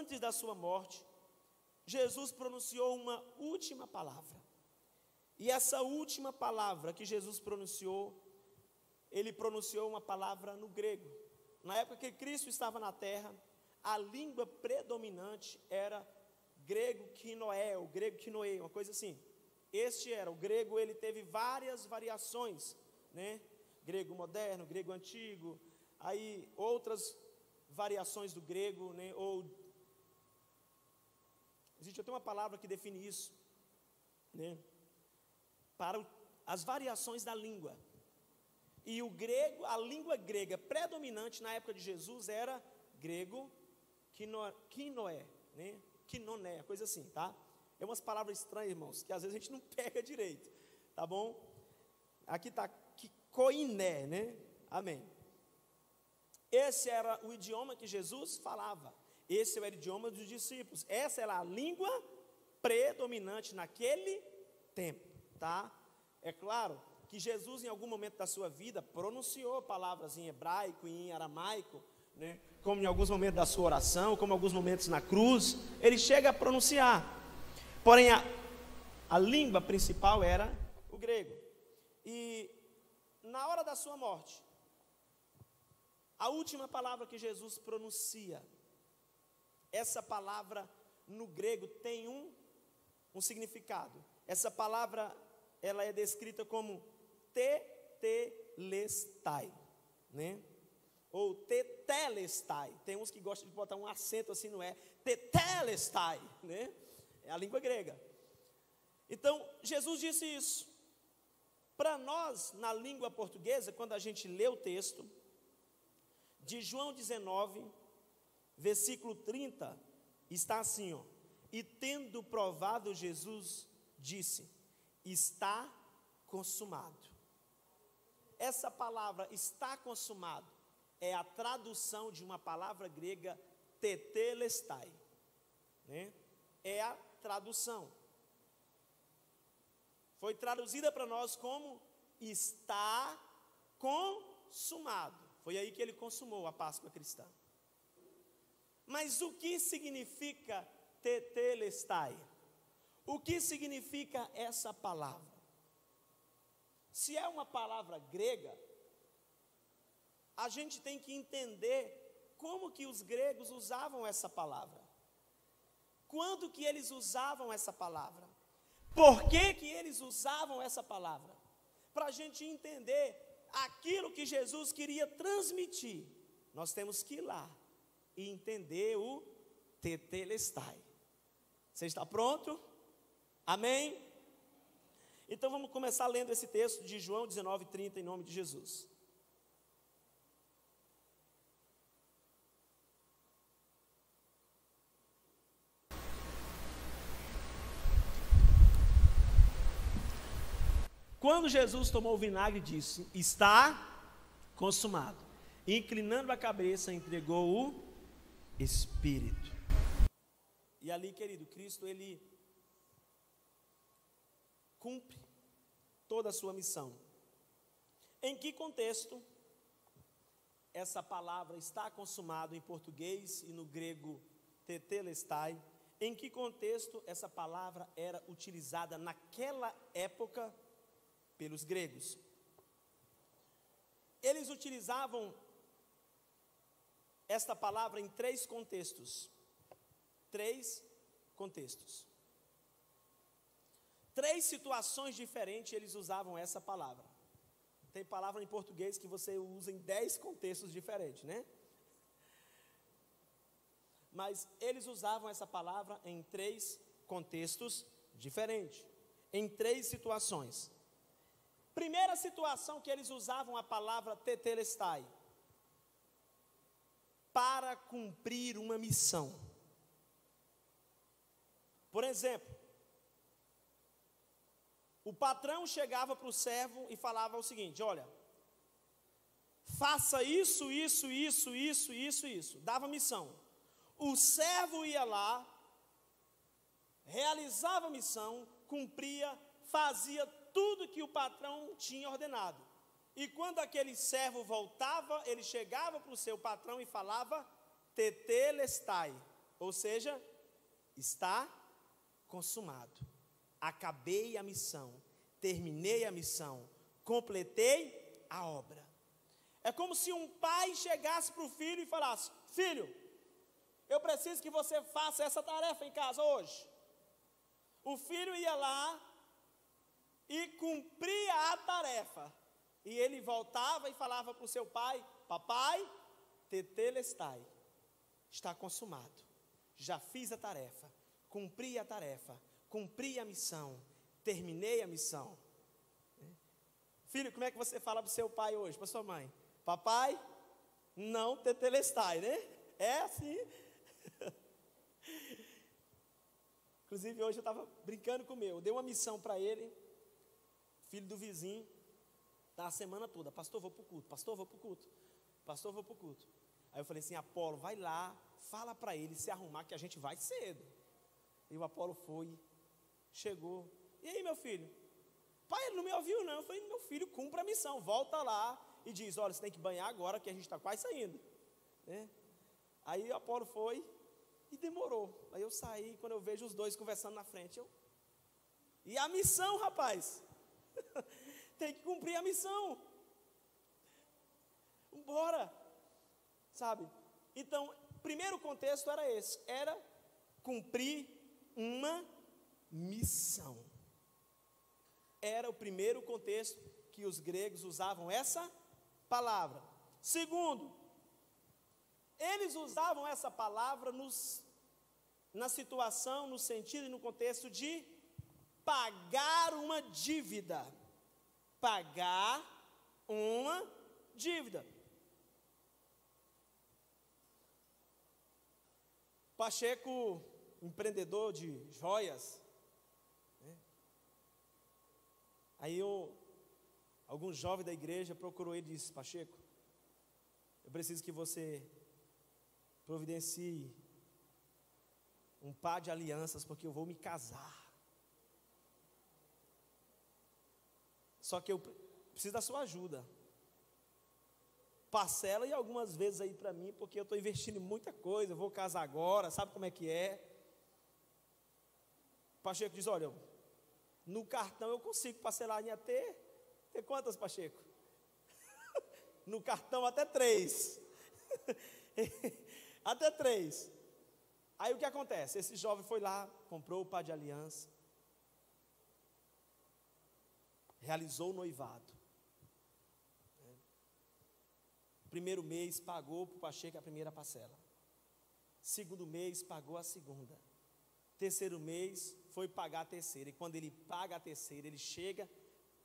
antes da sua morte, Jesus pronunciou uma última palavra. E essa última palavra que Jesus pronunciou, ele pronunciou uma palavra no grego. Na época que Cristo estava na terra, a língua predominante era grego quinoé, o grego quinoê, uma coisa assim. Este era, o grego ele teve várias variações, né? Grego moderno, grego antigo, aí outras variações do grego, né? Existe até uma palavra que define isso, né? Para as variações da língua. E o grego, a língua grega predominante na época de Jesus era grego quinoé, né? Quinoné, coisa assim, tá? É umas palavras estranhas, irmãos, que às vezes a gente não pega direito, tá bom? Aqui está koiné, né? Amém. Esse era o idioma que Jesus falava. Esse era o idioma dos discípulos. Essa era a língua predominante naquele tempo, tá? É claro que Jesus, em algum momento da sua vida, pronunciou palavras em hebraico e em aramaico, né? Como em alguns momentos da sua oração, como em alguns momentos na cruz, ele chega a pronunciar. Porém, a língua principal era o grego. E na hora da sua morte, a última palavra que Jesus pronuncia, essa palavra no grego tem um significado. Essa palavra, ela é descrita como tetelestai, né? Ou tetelestai. Tem uns que gostam de botar um acento assim, não é? Tetelestai, né? É a língua grega. Então, Jesus disse isso. Para nós, na língua portuguesa, quando a gente lê o texto de João 19, versículo 30, está assim, ó: e tendo provado, Jesus disse: está consumado. Essa palavra está consumado é a tradução de uma palavra grega tetelestai, né? É a tradução. Foi traduzida para nós como está consumado. Foi aí que ele consumou a Páscoa cristã. Mas o que significa tetelestai? O que significa essa palavra? Se é uma palavra grega, a gente tem que entender como que os gregos usavam essa palavra. Quando que eles usavam essa palavra? Por que que eles usavam essa palavra? Para a gente entender aquilo que Jesus queria transmitir, nós temos que ir lá e entender o tetelestai. Você está pronto? Amém? Então vamos começar lendo esse texto de João 19:30 em nome de Jesus. Quando Jesus tomou o vinagre, disse: está consumado. Inclinando a cabeça, entregou o Espírito. E ali, querido, Cristo, ele cumpre toda a sua missão. Em que contexto essa palavra está consumado em português e no grego tetelestai? Em que contexto essa palavra era utilizada naquela época pelos gregos? Eles utilizavam esta palavra em três contextos. Três situações diferentes eles usavam essa palavra. Tem palavra em português que você usa em 10 contextos diferentes, né? Mas eles usavam essa palavra em 3 contextos diferentes, em 3 situações. Primeira situação que eles usavam a palavra tetelestai, para cumprir uma missão. Por exemplo, o patrão chegava para o servo e falava o seguinte: olha, faça isso, isso, isso, isso, isso, isso. Dava missão. O servo ia lá, realizava a missão, cumpria, fazia tudo que o patrão tinha ordenado. E quando aquele servo voltava, ele chegava para o seu patrão e falava tetelestai. ou seja, está consumado. Acabei a missão, terminei a missão, completei a obra. É como se um pai chegasse para o filho e falasse: filho, eu preciso que você faça essa tarefa em casa hoje. O filho ia lá e cumpria a tarefa. E ele voltava e falava para o seu pai: papai, tetelestai, está consumado. Já fiz a tarefa, cumpri a tarefa, cumpri a missão, terminei a missão. Filho, como é que você fala para o seu pai hoje, para sua mãe? Papai, não tetelestai, né? É assim. Inclusive hoje eu estava brincando com o meu, eu dei uma missão para ele, filho do vizinho, a semana toda: pastor, vou para o culto, pastor, vou para o culto, pastor, vou para o culto. Aí eu falei assim: Apolo, vai lá, fala para ele se arrumar que a gente vai cedo. E o Apolo foi, chegou: e aí, meu filho? Pai, ele não me ouviu não. Eu falei: meu filho, cumpra a missão, volta lá e diz: olha, você tem que banhar agora que a gente está quase saindo, né? Aí o Apolo foi e demorou. Aí eu saí, quando eu vejo os dois conversando na frente, e a missão, rapaz? Tem que cumprir a missão. Bora, sabe? Então, o primeiro contexto era esse, era cumprir uma missão. Era o primeiro contexto que os gregos usavam essa palavra. Segundo, eles usavam essa palavra na situação, no sentido e no contexto de pagar uma dívida. Pagar uma dívida. Pacheco, empreendedor de joias, né? Aí algum jovem da igreja procurou ele e disse: Pacheco, eu preciso que você providencie um par de alianças, porque eu vou me casar. Só que eu preciso da sua ajuda. Parcela e algumas vezes aí para mim, porque eu estou investindo em muita coisa, eu vou casar agora, sabe como é que é? Pacheco diz: olha, no cartão eu consigo parcelar em até quantas, Pacheco? No cartão até 3. Até 3. Aí o que acontece? Esse jovem foi lá, comprou o par de aliança, realizou o noivado. Primeiro mês pagou para o Pacheco a primeira parcela. Segundo mês pagou a segunda. Terceiro mês foi pagar a terceira. E quando ele paga a terceira, ele chega,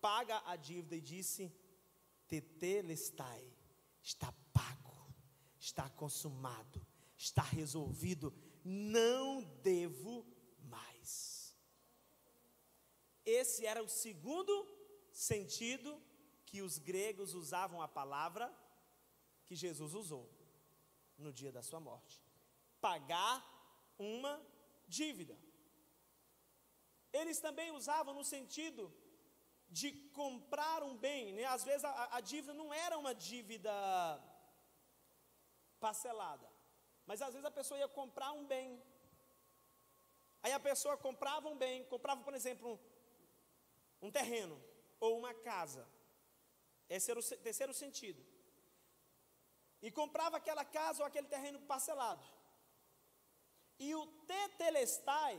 paga a dívida e disse: tetelestai, está pago, está consumado, está resolvido, não devo mais. Esse era o segundo sentido que os gregos usavam a palavra que Jesus usou no dia da sua morte: pagar uma dívida. Eles também usavam no sentido de comprar um bem, né? Às vezes a dívida não era uma dívida parcelada, mas às vezes a pessoa ia comprar um bem. Aí a pessoa comprava um bem, comprava, por exemplo, um terreno ou uma casa. Esse era o terceiro sentido. E comprava aquela casa ou aquele terreno parcelado. E o tetelestai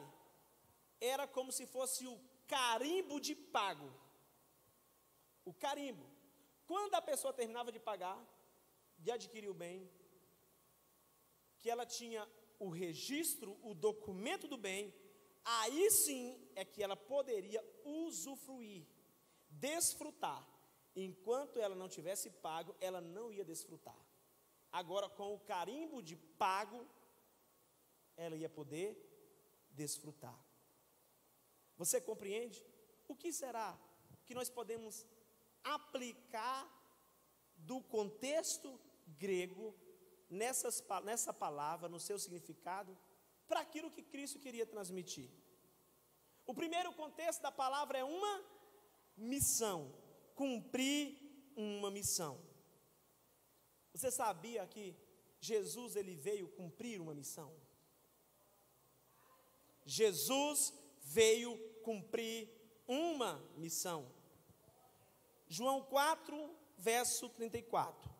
era como se fosse o carimbo de pago. O carimbo. Quando a pessoa terminava de pagar, de adquirir o bem, que ela tinha o registro, o documento do bem, aí sim é que ela poderia usufruir, desfrutar. Enquanto ela não tivesse pago, ela não ia desfrutar. Agora, com o carimbo de pago, ela ia poder desfrutar. Você compreende? O que será que nós podemos aplicar do contexto grego nessa palavra, no seu significado, para aquilo que Cristo queria transmitir? O primeiro contexto da palavra é uma missão, cumprir uma missão. Você sabia que Jesus ele veio cumprir uma missão? Jesus veio cumprir uma missão. João 4, verso 34.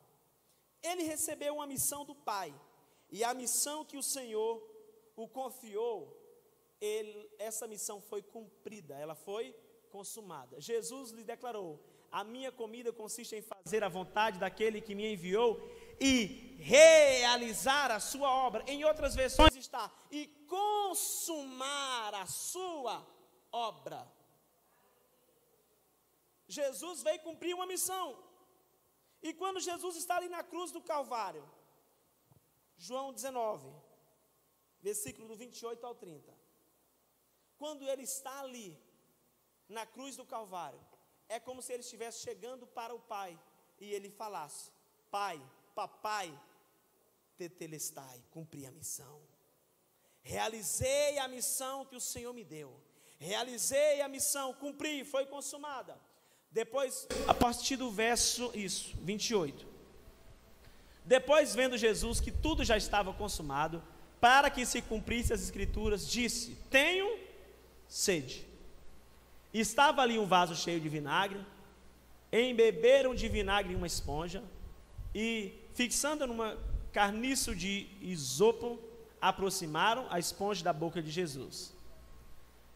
Ele recebeu uma missão do Pai, e a missão que o Senhor o confiou, essa missão foi cumprida, ela foi consumada. Jesus lhe declarou: a minha comida consiste em fazer a vontade daquele que me enviou e realizar a sua obra. Em outras versões está: e consumar a sua obra. Jesus veio cumprir uma missão. E quando Jesus está ali na cruz do Calvário, João 19, versículo do 28 ao 30. Quando ele está ali, na cruz do Calvário, é como se ele estivesse chegando para o Pai, e ele falasse: Pai, papai, tetelestai, cumpri a missão. Realizei a missão que o Senhor me deu. Realizei a missão, cumpri, foi consumada. Depois, a partir do verso 28. Depois, vendo Jesus que tudo já estava consumado, para que se cumprisse as Escrituras, disse: tenho sede. Estava ali um vaso cheio de vinagre, embeberam de vinagre uma esponja, e, fixando numa carniço de isopo, aproximaram a esponja da boca de Jesus.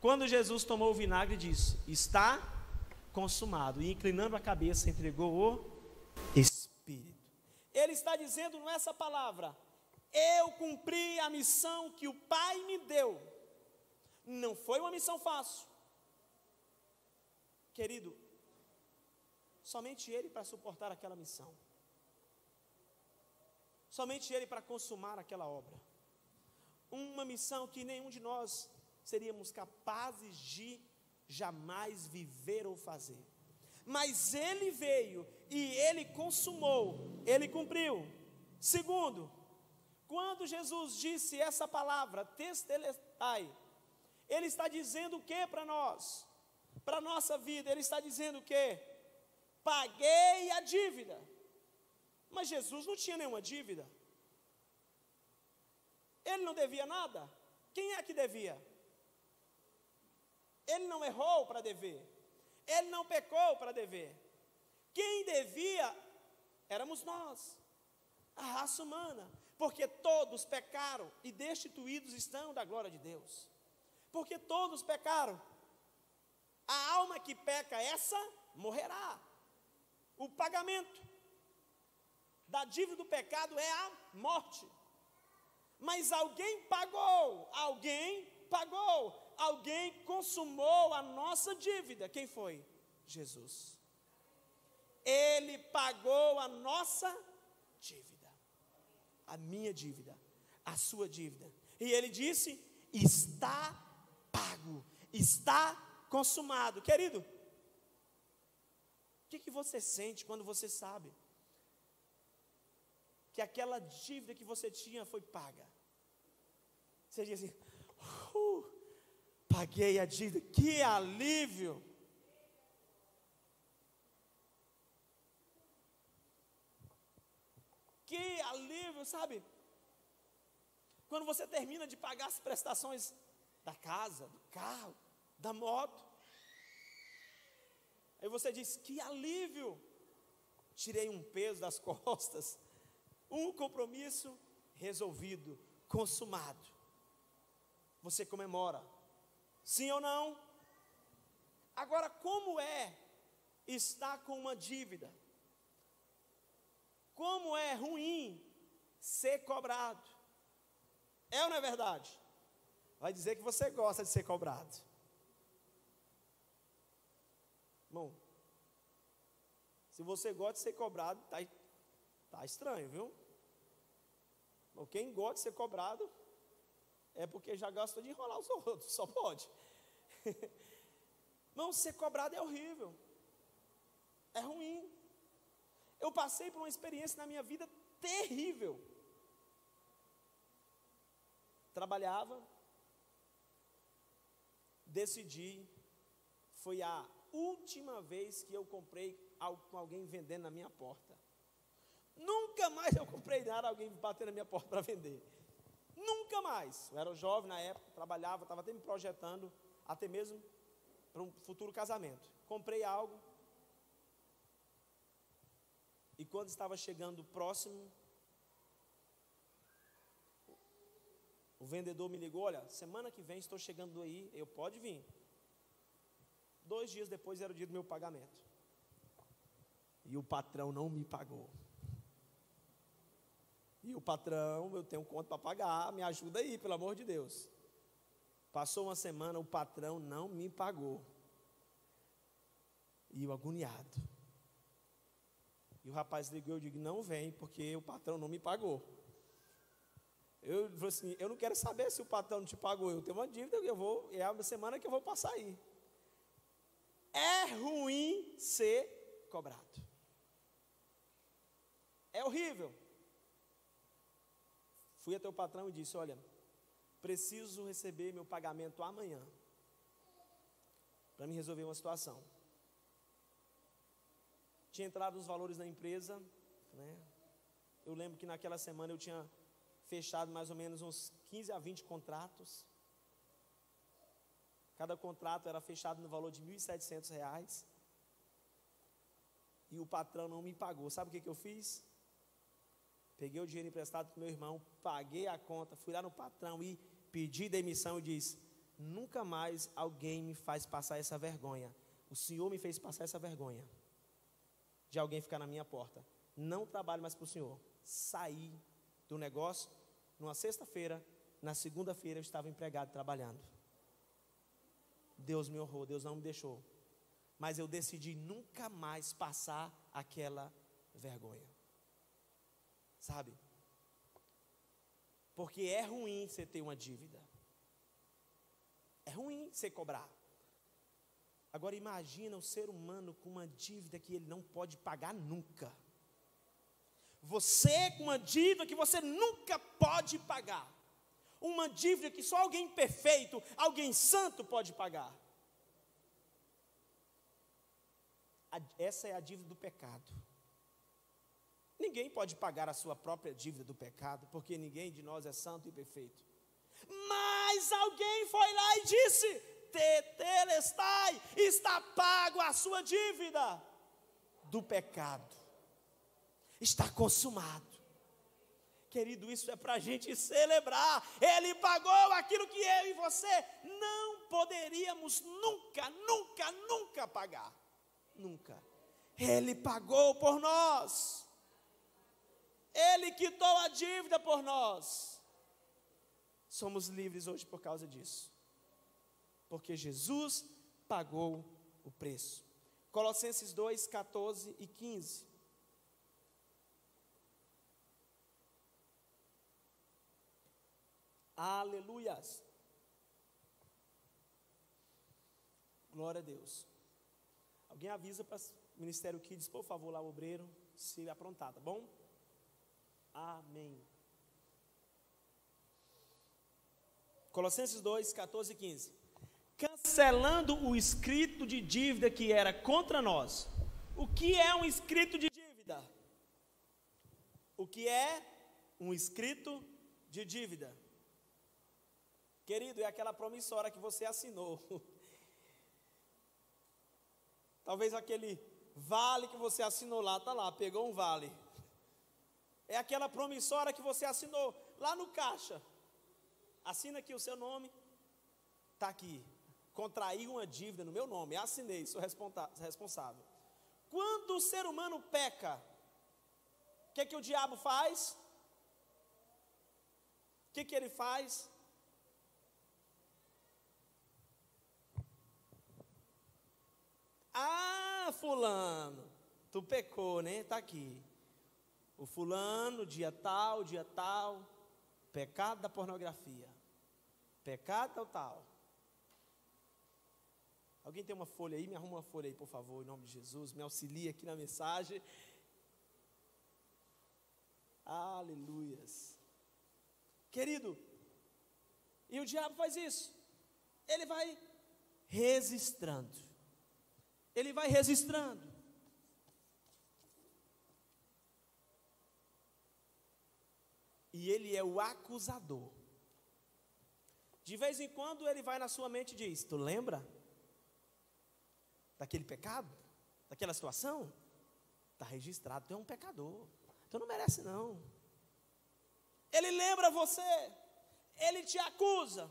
Quando Jesus tomou o vinagre, disse: está consumado, e inclinando a cabeça, entregou o Espírito. Ele está dizendo nessa palavra: eu cumpri a missão que o Pai me deu. Não foi uma missão fácil, querido, somente Ele para suportar aquela missão, somente Ele para consumar aquela obra, uma missão que nenhum de nós seríamos capazes de jamais viver ou fazer, mas Ele veio e Ele consumou, Ele cumpriu. Segundo, quando Jesus disse essa palavra, tetelestai, Ele está dizendo o que para nós? Para a nossa vida, Ele está dizendo o que? Paguei a dívida. Mas Jesus não tinha nenhuma dívida. Ele não devia nada. Quem é que devia? Ele não errou para dever. Ele não pecou para dever. Quem devia éramos nós, a raça humana, porque todos pecaram e destituídos estão da glória de Deus. Porque todos pecaram. A alma que peca, essa morrerá. O pagamento da dívida do pecado é a morte. Mas alguém pagou, alguém consumou a nossa dívida. Quem foi? Jesus. Ele pagou a nossa dívida, a minha dívida, a sua dívida. E Ele disse: está pago, está consumado. Querido, o que você sente quando você sabe que aquela dívida que você tinha foi paga? Você diz assim: paguei a dívida, que alívio! Que alívio, sabe? Quando você termina de pagar as prestações da casa, do carro, da moto, aí você diz: que alívio! Tirei um peso das costas, um compromisso resolvido, consumado. Você comemora, sim ou não? Agora, como é estar com uma dívida? Como é ruim ser cobrado? É ou não é verdade? Vai dizer que você gosta de ser cobrado. Bom, se você gosta de ser cobrado, tá estranho, viu? Bom, quem gosta de ser cobrado é porque já gosta de enrolar os outros, só pode. Não, ser cobrado é horrível, é ruim. Eu passei por uma experiência na minha vida terrível. Trabalhava, decidi, foi a última vez que eu comprei algo com alguém vendendo na minha porta. Nunca mais eu comprei nada, alguém batendo na minha porta para vender. Nunca mais. Eu era jovem na época, trabalhava, estava até me projetando, até mesmo para um futuro casamento. Comprei algo. E quando estava chegando próximo, o vendedor me ligou: olha, semana que vem estou chegando aí, eu pode vir. 2 dias depois era o dia do meu pagamento. E o patrão não me pagou. E o patrão, eu tenho conta para pagar, me ajuda aí, pelo amor de Deus. Passou uma semana, o patrão não me pagou. E eu agoniado. E o rapaz ligou, eu digo: não vem, porque o patrão não me pagou. Eu falei assim: eu não quero saber se o patrão não te pagou, eu tenho uma dívida, é a semana que eu vou passar aí. É ruim ser cobrado. É horrível. Fui até o patrão e disse: olha, preciso receber meu pagamento amanhã, para me resolver uma situação. Tinha entrado os valores na empresa, né? Eu lembro que naquela semana eu tinha fechado mais ou menos uns 15 a 20 contratos. Cada contrato era fechado no valor de R$ 1.700. E o patrão não me pagou. Sabe o que eu fiz? Peguei o dinheiro emprestado para o meu irmão, paguei a conta, fui lá no patrão e pedi demissão e disse: nunca mais alguém me faz passar essa vergonha. O senhor me fez passar essa vergonha de alguém ficar na minha porta. Não trabalho mais para o senhor. Saí do negócio numa sexta-feira, na segunda-feira eu estava empregado trabalhando. Deus me honrou, Deus não me deixou. Mas eu decidi nunca mais passar aquela vergonha. Sabe? Porque é ruim você ter uma dívida. É ruim você cobrar. Agora imagina o ser humano com uma dívida que ele não pode pagar nunca. Você com uma dívida que você nunca pode pagar. Uma dívida que só alguém perfeito, alguém santo pode pagar. Essa é a dívida do pecado. Ninguém pode pagar a sua própria dívida do pecado, porque ninguém de nós é santo e perfeito. Mas alguém foi lá e disse: tetelestai, está pago a sua dívida do pecado. Está consumado. Querido, isso é para a gente celebrar. Ele pagou aquilo que eu e você não poderíamos nunca pagar. Nunca. Ele pagou por nós. Ele quitou a dívida por nós. Somos livres hoje por causa disso. Porque Jesus pagou o preço. Colossenses 2, 14 e 15. Aleluias. Glória a Deus. Alguém avisa para o Ministério Kids, por favor, lá o obreiro, se aprontar, tá bom? Amém. Colossenses 2, 14 e 15. Cancelando o escrito de dívida que era contra nós. O que é um escrito de dívida? O que é um escrito de dívida? Querido, é aquela promissória que você assinou. Talvez aquele vale que você assinou lá, está lá, pegou um vale. É aquela promissória que você assinou lá no caixa. Assina aqui o seu nome, está aqui. Contraí uma dívida no meu nome, assinei, sou responsável. Quando o ser humano peca, o que o diabo faz? O que ele faz? Ah, fulano, tu pecou, né? Está aqui. O fulano, dia tal, pecado da pornografia. Pecado tal. Alguém tem uma folha aí? Me arruma uma folha aí, por favor, em nome de Jesus. Me auxilia aqui na mensagem. Aleluias. Querido, e o diabo faz isso. Ele vai registrando. Ele vai registrando. E ele é o acusador. De vez em quando ele vai na sua mente e diz: tu lembra daquele pecado? Daquela situação? Está registrado, tu é um pecador, tu não merece não. Ele lembra você, ele te acusa,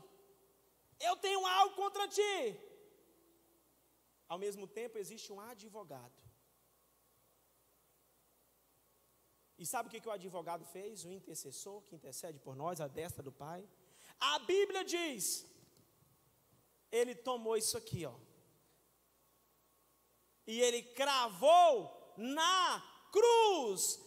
eu tenho algo contra ti. Ao mesmo tempo existe um advogado. E sabe o que o advogado fez? O intercessor que intercede por nós, à destra do Pai. A Bíblia diz, ele tomou isso aqui, ó, e ele cravou na cruz,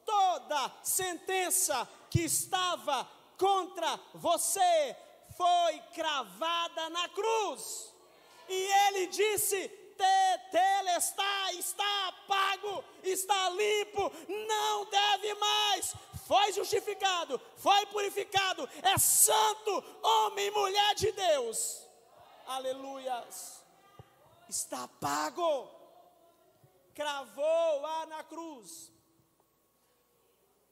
toda sentença que estava contra você foi cravada na cruz. E ele disse: tetelestai, está pago, está limpo, não deve mais. Foi justificado, foi purificado, é santo, homem e mulher de Deus. Aleluias. Está pago. Cravou-a na cruz.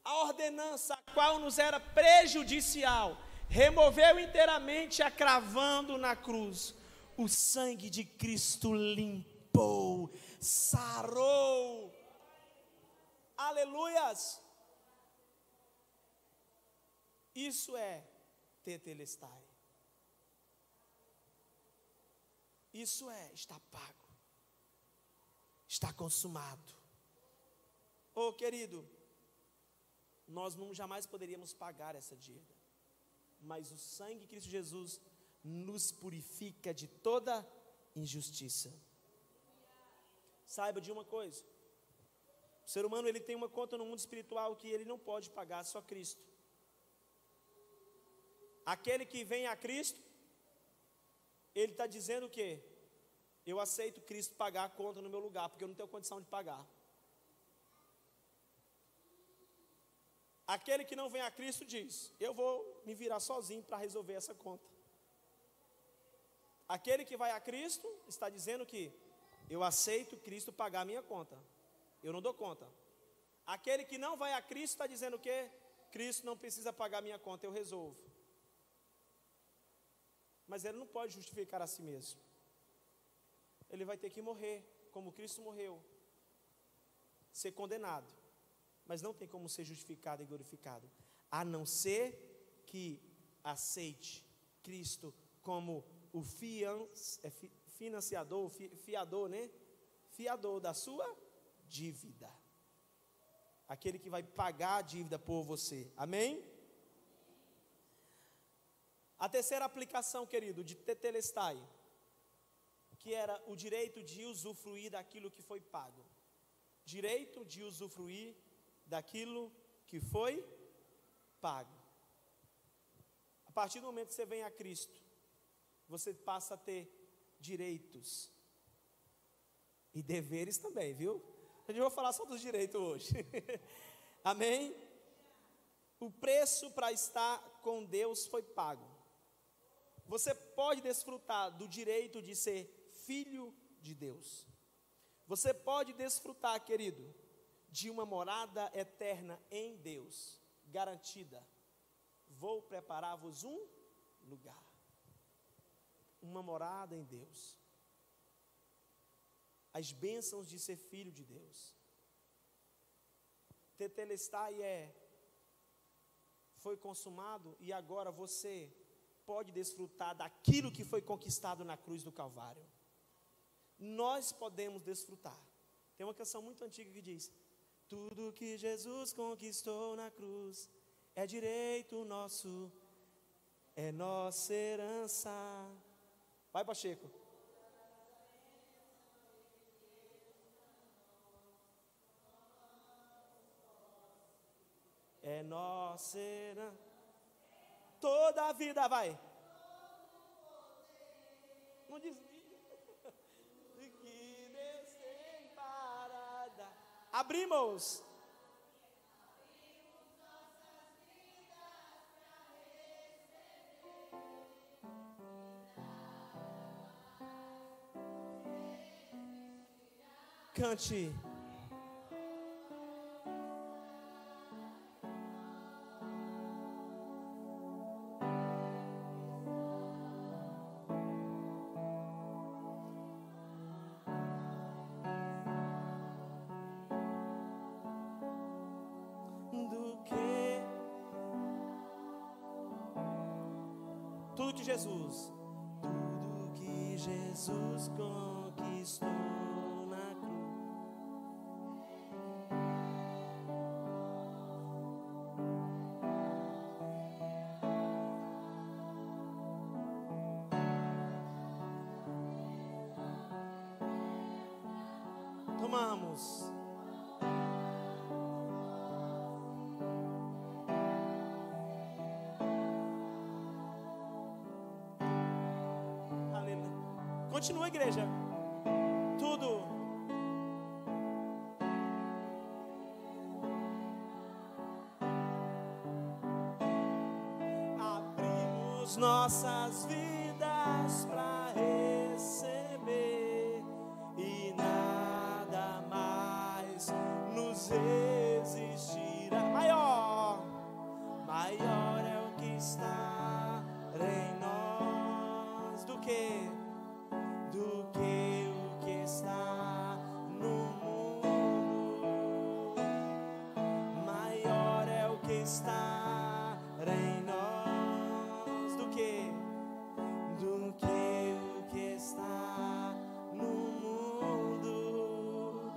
A ordenança, a qual nos era prejudicial, removeu inteiramente a cravando na cruz. O sangue de Cristo limpou, sarou. Aleluias. Isso é tetelestai. Isso é, está pago. Está consumado. Oh, querido, nós não jamais poderíamos pagar essa dívida. Mas o sangue de Cristo Jesus nos purifica de toda injustiça. Saiba de uma coisa. O ser humano, ele tem uma conta no mundo espiritual que ele não pode pagar, só Cristo. Aquele que vem a Cristo, ele está dizendo o quê? Eu aceito Cristo pagar a conta no meu lugar, porque eu não tenho condição de pagar. Aquele que não vem a Cristo diz: eu vou me virar sozinho para resolver essa conta. Aquele que vai a Cristo está dizendo que eu aceito Cristo pagar a minha conta. Eu não dou conta. Aquele que não vai a Cristo está dizendo o quê? Cristo não precisa pagar a minha conta, eu resolvo. Mas ele não pode justificar a si mesmo. Ele vai ter que morrer, como Cristo morreu. Ser condenado. Mas não tem como ser justificado e glorificado, a não ser que aceite Cristo como o financiador, fiador, né? Fiador da sua dívida. Aquele que vai pagar a dívida por você. Amém? A terceira aplicação, querido, de tetelestai, que era o direito de usufruir daquilo que foi pago. Direito de usufruir daquilo que foi pago. A partir do momento que você vem a Cristo, você passa a ter direitos e deveres também, viu? Eu não vou falar só dos direitos hoje. Amém? O preço para estar com Deus foi pago. Você pode desfrutar do direito de ser filho de Deus. Você pode desfrutar, querido, de uma morada eterna em Deus, garantida. Vou preparar-vos um lugar. Uma morada em Deus. As bênçãos de ser filho de Deus. Tetelestai foi consumado e agora você pode desfrutar daquilo que foi conquistado na cruz do Calvário. Nós podemos desfrutar. Tem uma canção muito antiga que diz: tudo que Jesus conquistou na cruz é direito nosso, é nossa herança. Vai, Pacheco. É nossa herança. Toda a vida, vai. Não diz. De que Deus tem parada. Abrimos. Cante. Tudo que Jesus conquistou na cruz. Tomamos. Continua, igreja. Tudo. Abrimos nossas vidas para receber e nada mais nos resistirá. Maior é o que está em nós do que o que está no mundo. Maior é o que está em nós do que o que está no mundo.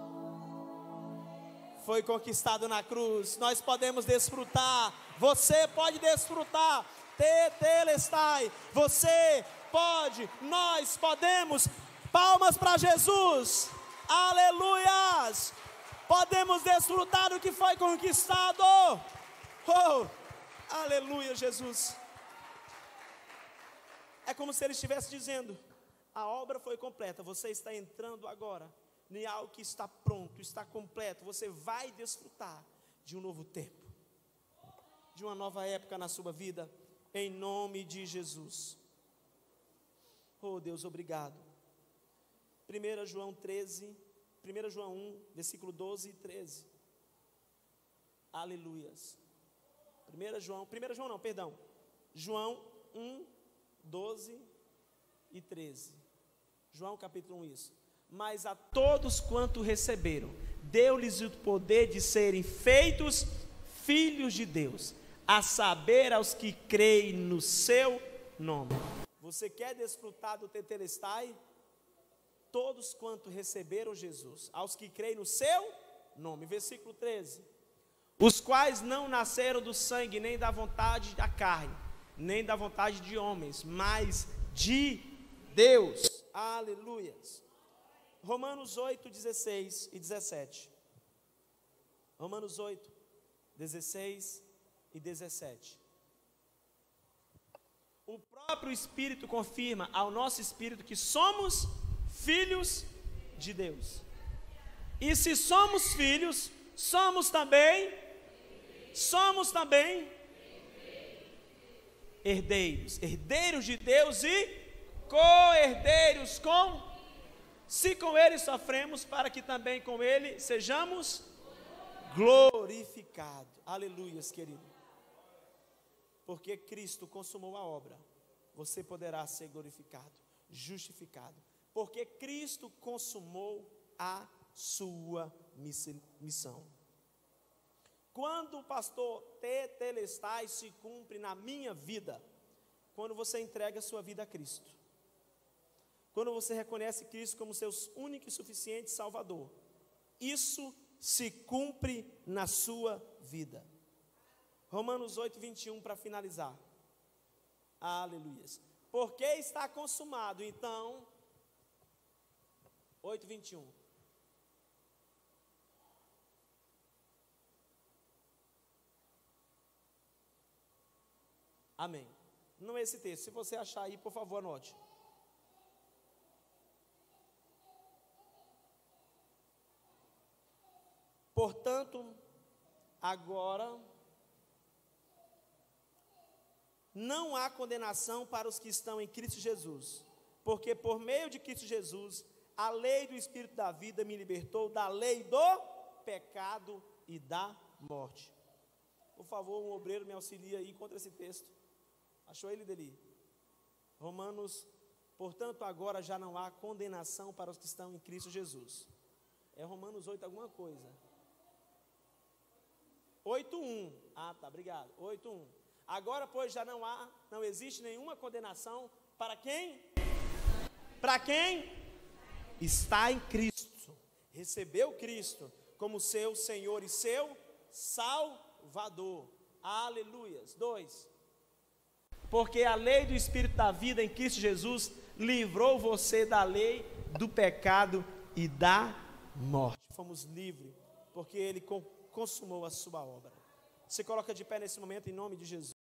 Foi conquistado na cruz. Nós podemos desfrutar. Você pode desfrutar. Tetelestai. Você pode, nós podemos. Palmas para Jesus. Aleluias. Podemos desfrutar do que foi conquistado. Oh, aleluia, Jesus. É como se ele estivesse dizendo: a obra foi completa, você está entrando agora em algo que está pronto, está completo. Você vai desfrutar de um novo tempo, de uma nova época na sua vida, em nome de Jesus. Oh Deus, obrigado. 1 João 1 versículo 12 e 13. Aleluias. João 1, 12 e 13. João capítulo 1, isso. Mas a todos quanto receberam, deu-lhes o poder de serem feitos filhos de Deus, a saber, aos que creem no seu nome. Você quer desfrutar do Tetelestai? Todos quanto receberam Jesus, aos que creem no seu nome. Versículo 13. Os quais não nasceram do sangue, nem da vontade da carne, nem da vontade de homens, mas de Deus. Aleluias. Romanos 8, 16 e 17. Romanos 8, 16 e 17. O próprio Espírito confirma ao nosso espírito que somos filhos de Deus. E se somos filhos, somos também herdeiros de Deus e co-herdeiros se com ele sofremos, para que também com ele sejamos glorificados. Aleluias, querido. Porque Cristo consumou a obra, você poderá ser glorificado, justificado. Porque Cristo consumou a sua missão. Quando o pastor Tetelestai se cumpre na minha vida, quando você entrega a sua vida a Cristo, quando você reconhece Cristo como seu único e suficiente Salvador, isso se cumpre na sua vida. Romanos 8, 21, para finalizar. Aleluias. Porque está consumado, então, 8, 21. Amém. Não é esse texto. Se você achar aí, por favor, anote. Portanto, agora não há condenação para os que estão em Cristo Jesus, porque por meio de Cristo Jesus, a lei do Espírito da vida me libertou da lei do pecado e da morte. Por favor, um obreiro me auxilia aí contra esse texto. Achou ele dele? Romanos, portanto, agora já não há condenação para os que estão em Cristo Jesus. É Romanos 8 alguma coisa. 8:1. Ah, tá, obrigado. 8:1. Agora, pois, já não existe nenhuma condenação para quem? Para quem está em Cristo, recebeu Cristo como seu Senhor e seu Salvador. Aleluias. 2. Porque a lei do Espírito da vida em Cristo Jesus livrou você da lei do pecado e da morte. Fomos livres, porque Ele consumou a sua obra. Se coloca de pé nesse momento em nome de Jesus.